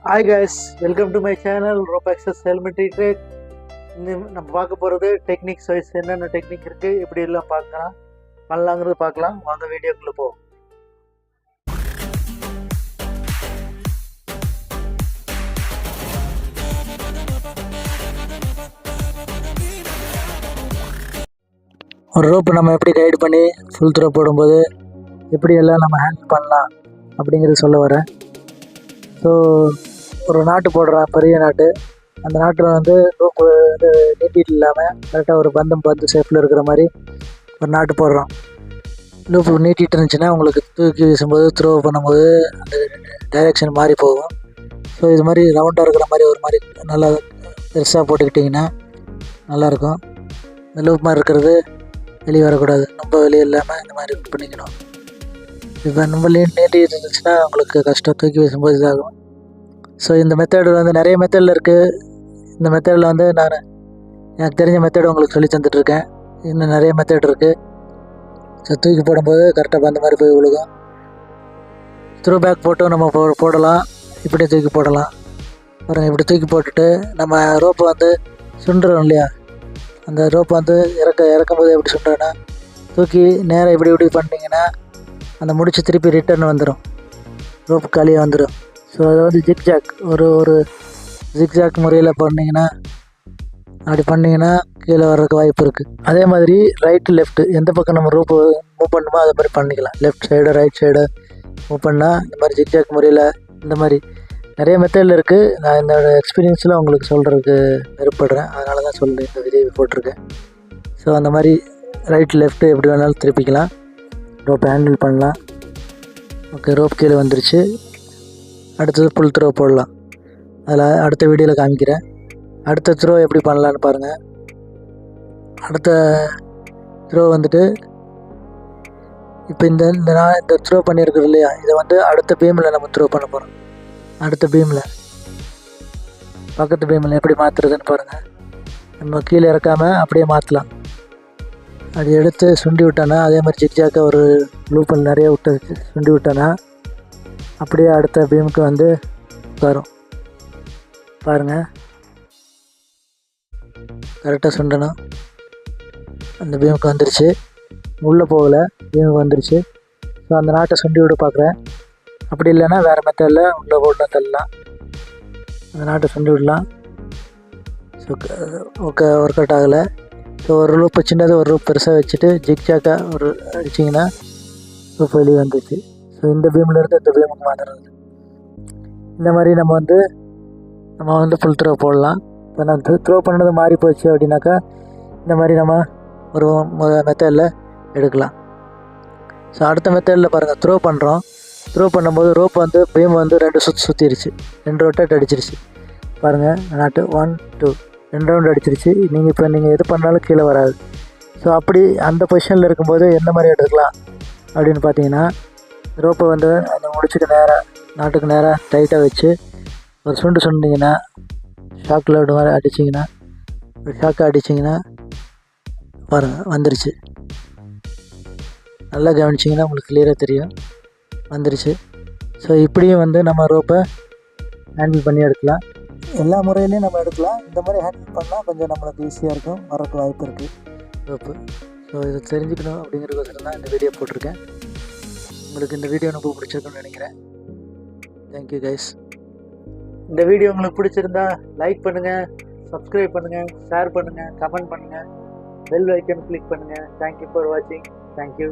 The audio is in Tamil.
Hi guys, welcome to my channel rope access ஹெல்மெட்ரி ட்ரேக். நம்ம பார்க்க போகிறது டெக்னிக்ஸ் வைஸ் என்னென்ன டெக்னிக் இருக்குது, எப்படி எல்லாம் பண்ணலாங்கிறது பார்க்கலாம். வாங்க வீடியோக்குள்ளே போவோம். ஒரு ரோப்பு நம்ம எப்படி கைடு பண்ணி ஃபுல் த்ரோ போடும்போது எப்படி எல்லாம் நம்ம ஹேண்டில் பண்ணலாம் அப்படிங்கிறது சொல்ல வரேன். ஸோ ஒரு நாட்டு போடுறான், பெரிய நாட்டு. அந்த நாட்டில் வந்து ரோப்பு வந்து நீட்டிட்டு இல்லாமல் கரெக்டாக ஒரு பந்து ஷேப்பில் இருக்கிற மாதிரி ஒரு நாட்டு போடுறோம். லூப்பு நீட்டிட்டு இருந்துச்சுன்னா உங்களுக்கு தூக்கி வீசும்போது த்ரோ பண்ணும்போது அந்த டைரெக்ஷன் மாறி போகும். ஸோ இது மாதிரி ரவுண்டாக இருக்கிற மாதிரி ஒரு மாதிரி நல்லா பெருசாக போட்டுக்கிட்டிங்கன்னா நல்லாயிருக்கும். இந்த லூப் மாதிரி இருக்கிறது வெளியே வரக்கூடாது, ரொம்ப வெளியே இல்லாமல் இந்த மாதிரி பண்ணிக்கணும். இப்போ ரொம்ப நீட்டிட்டு இருந்துச்சுன்னா உங்களுக்கு கஷ்டம், தூக்கி வீசும்போது இதாகும். ஸோ இந்த மெத்தடு வந்து நிறைய மெத்தடில் இருக்குது. இந்த மெத்தடில் வந்து நான் எனக்கு தெரிஞ்ச மெத்தடு உங்களுக்கு சொல்லி தந்துட்டுருக்கேன். இன்னும் நிறைய மெத்தட் இருக்குது. ஸோ தூக்கி போடும்போது கரெக்டாக பந்த மாதிரி போய் விழுகும். த்ரூ பேக் போட்டு நம்ம போடலாம், இப்படி தூக்கி போடலாம். பாருங்கள், இப்படி தூக்கி போட்டுட்டு நம்ம ரோப்பை வந்து சுண்டுறோம் இல்லையா, அந்த ரோப்பை வந்து இறக்கும்போது எப்படி சுண்டுறோன்னா தூக்கி நேராக இப்படி பண்ணிங்கன்னா அந்த முடிச்சு திருப்பி ரிட்டர்ன் வந்துடும், ரோப்பு காலியாக வந்துடும். ஸோ அதை வந்து ஜிக்ஜாக் ஒரு ஜிக்ஜாக் முறையில் பண்ணிங்கன்னா, அப்படி பண்ணிங்கன்னா கீழே வர்றதுக்கு வாய்ப்பு இருக்குது. அதே மாதிரி ரைட்டு லெஃப்ட்டு எந்த பக்கம் நம்ம ரோப்பு மூவ் பண்ணுமோ அதை மாதிரி பண்ணிக்கலாம். Left side right side move பண்ணால் இந்த மாதிரி ஜிக்ஜாக் முறையில் இந்த மாதிரி நிறைய மெத்தடில் இருக்குது. நான் என்னோடய எக்ஸ்பீரியன்ஸில் உங்களுக்கு சொல்கிறதுக்கு விருப்பப்படுறேன், அதனால தான் சொல்லி இந்த வீடியோ போட்டிருக்கேன். ஸோ அந்த மாதிரி ரைட் லெஃப்ட்டு எப்படி வேணாலும் திருப்பிக்கலாம், ரோப்பை ஹேண்டில் பண்ணலாம். ஓகே, ரோப் கீழே வந்துருச்சு. அடுத்தது ஃபுல் த்ரோ போடலாம். அதில் அடுத்த வீடியோவில் காமிக்கிறேன். அடுத்த த்ரோ எப்படி பண்ணலான்னு பாருங்கள். அடுத்த த்ரோ வந்துட்டு இப்போ நான் இந்த த்ரோ பண்ணியிருக்கிறோம் இல்லையா, இதை வந்து அடுத்த பீமில் நம்ம த்ரோ பண்ண போகிறோம். அடுத்த பீமில் பக்கத்து பீமில் எப்படி மாற்றுறதுன்னு பாருங்கள். நம்ம கீழே இறக்காமல் அப்படியே மாற்றலாம். அது எடுத்து சுண்டி விட்டோன்னா, அதே மாதிரி ஜிக்ஜாக்கை ஒரு லூப்பில் நிறைய சுண்டி விட்டோன்னா அப்படியே அடுத்த பீமுக்கு வந்து வரும். பாருங்கள், கரெக்டாக சுண்டணும். அந்த பீமுக்கு வந்துருச்சு, உள்ளே போகலை, பீமுக்கு வந்துருச்சு. ஸோ அந்த நாட்டை சுண்டி விட பார்க்குறேன். அப்படி இல்லைன்னா வேறு மெத்தடில் உள்ளே போடணும், தள்ளலாம். அந்த நாட்டை சுண்டி விடலாம். ஸோ ஓகே, ஒர்க் அவுட் ஆகலை. ஸோ ஒரு லூப்பு சின்னது, ஒரு லூப் பெருசாக வச்சுட்டு ஜிக்ஜாக்காக ஒரு அடிச்சிங்கன்னா லூப் வெளியே வந்துச்சு. ஸோ இந்த பீம்லேருந்து இந்த பீமுக்கு மாற்றுறது. இந்த மாதிரி நம்ம வந்து ஃபுல் த்ரோ போடலாம். இப்போ நான் த்ரோ பண்ணது மாறி போச்சு அப்படின்னாக்கா இந்த மாதிரி நம்ம ஒரு மெத்தடில் எடுக்கலாம். ஸோ அடுத்த மெத்தடில் பாருங்கள், த்ரோ பண்ணுறோம். த்ரோ பண்ணும்போது ரோப் வந்து பீம் வந்து 2 சுற்றிருச்சு, 2 ரொட்டேட் அடிச்சிருச்சு. பாருங்கள், நாட்டு 1 2 2 ரவுண்டு அடிச்சிருச்சு. நீங்கள் எது பண்ணாலும் கீழே வராது. ஸோ அப்படி அந்த பொசிஷனில் இருக்கும்போது எந்த மாதிரி எடுத்துக்கலாம் அப்படின்னு பார்த்தீங்கன்னா, ரோப்பை வந்து அந்த முடிச்சுக்கு நேராக நாட்டுக்கு நேராக டைட்டாக வச்சு ஒரு சுண்டிங்கன்னா, ஷாக்கில் விட மாதிரி அடிச்சிங்கன்னா, ஒரு ஷாக்கை அடிச்சிங்கன்னா பாருங்கள் வந்துருச்சு. நல்லா கவனிச்சிங்கன்னா உங்களுக்கு கிளியராக தெரியும், வந்துருச்சு. ஸோ இப்படியும் வந்து நம்ம ரோப்பை ஹேண்டில் பண்ணி எடுக்கலாம். எல்லா முறையிலையும் நம்ம எடுக்கலாம். இந்த மாதிரி ஹேண்டில் பண்ணால் கொஞ்சம் நம்மளுக்கு ஈஸியாக இருக்கும், வரக்கு வாய்ப்பு இருக்குது ரோப்பு. ஸோ இதை தெரிஞ்சுக்கணும் அப்படிங்கிறதுக்கோசரம் தான் இந்த வீடியோ போட்டிருக்கேன். உங்களுக்கு இந்த வீடியோ ரொம்ப பிடிச்சிருக்குன்னு நினைக்கிறேன். Thank you guys. இந்த வீடியோ உங்களுக்கு பிடிச்சிருந்தா லைக் பண்ணுங்கள், சப்ஸ்கிரைப் பண்ணுங்கள், ஷேர் பண்ணுங்கள், கமெண்ட் பண்ணுங்கள், பெல் ஐக்கன் கிளிக் பண்ணுங்கள். தேங்க்யூ ஃபார் வாட்சிங். தேங்க்யூ.